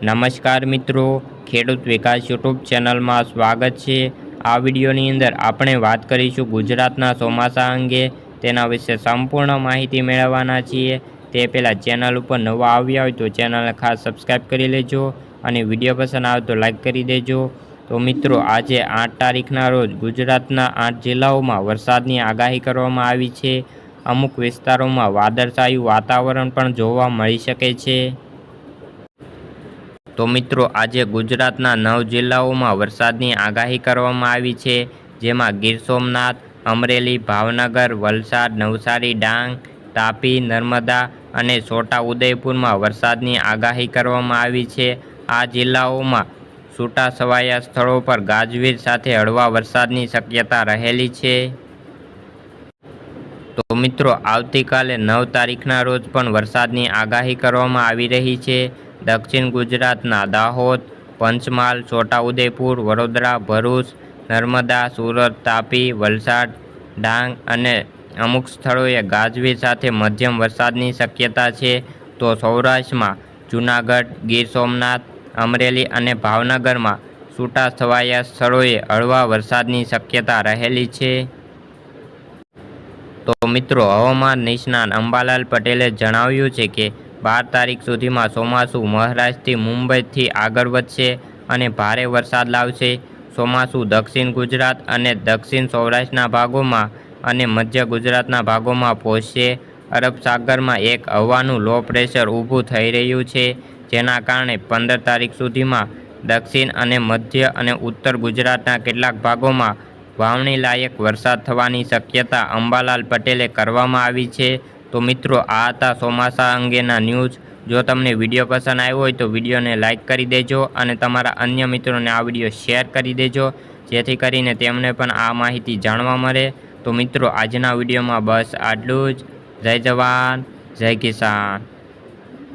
નમસ્કાર મિત્રો, ખેડૂત વિકાસ યુટ્યુબ ચેનલમાં સ્વાગત છે। આ વિડીયોની અંદર આપણે વાત કરીશું ગુજરાતના ચોમાસા અંગે। તેના વિશે સંપૂર્ણ માહિતી મેળવવાના છીએ। તે પહેલાં ચેનલ ઉપર નવા આવ્યા હોય તો ચેનલને ખાસ સબસ્ક્રાઈબ કરી લેજો અને વિડીયો પસંદ આવે તો લાઈક કરી દેજો। તો મિત્રો, આજે 8 તારીખના રોજ ગુજરાતના 8 જિલ્લાઓમાં વરસાદની આગાહી કરવામાં આવી છે। અમુક વિસ્તારોમાં વાદળછાયું વાતાવરણ પણ જોવા મળી શકે છે। તો મિત્રો, આજે ગુજરાતના 9 જિલ્લાઓમાં વરસાદની આગાહી કરવામાં આવી છે, જેમાં ગીર સોમનાથ, અમરેલી, ભાવનગર, વલસાડ, નવસારી, ડાંગ, તાપી, નર્મદા અને છોટા ઉદેપુરમાં વરસાદની આગાહી કરવામાં આવી છે। આ જિલ્લાઓમાં છૂટાછવાયા સ્થળો પર ગાજવીજ સાથે હળવા વરસાદની શક્યતા રહેલી છે। તો મિત્રો, આવતીકાલે 9 તારીખના રોજ પણ વરસાદની આગાહી કરવામાં આવી રહી છે। દક્ષિણ ગુજરાતના દાહોદ, પંચમહાલ, છોટાઉદેપુર, વડોદરા, ભરૂચ, નર્મદા, સુરત, તાપી, વલસાડ, ડાંગ અને અમુક સ્થળોએ ગાજવીજ સાથે મધ્યમ વરસાદની શક્યતા છે। તો સૌરાષ્ટ્રમાં જૂનાગઢ, ગીર સોમનાથ, અમરેલી અને ભાવનગરમાં છૂટાછવાયા સ્થળોએ હળવા વરસાદની શક્યતા રહેલી છે। તો મિત્રો, હવામાન નિષ્ણાત અંબાલાલ પટેલે જણાવ્યું છે કે 12 તારીખ સુધીમાં ચોમાસું મહારાષ્ટ્રથી મુંબઈથી આગળ વધશે અને ભારે વરસાદ લાવશે। ચોમાસું દક્ષિણ ગુજરાત અને દક્ષિણ સૌરાષ્ટ્રના ભાગોમાં અને મધ્ય ગુજરાતના ભાગોમાં પહોંચશે। અરબ સાગરમાં એક હવાનું લો પ્રેશર ઊભું થઈ રહ્યું છે, જેના કારણે 15 તારીખ સુધીમાં દક્ષિણ અને મધ્ય અને ઉત્તર ગુજરાતના કેટલાક ભાગોમાં વાવણી લાયક વરસાદ થવાની શક્યતા અંબાલાલ પટેલે કરવામાં આવી છે। તો મિત્રો, આ હતા ચોમાસા અંગેના ન્યૂઝ। જો તમને વિડીયો પસંદ આવ્યો હોય તો વિડીયોને લાઇક કરી દેજો અને તમારા અન્ય મિત્રોને આ વિડીયો શેર કરી દેજો, જેથી કરીને તેમને પણ આ માહિતી જાણવા મળે। તો મિત્રો, આજના વિડીયોમાં બસ આટલું જ। જય જવાન, જય કિસાન।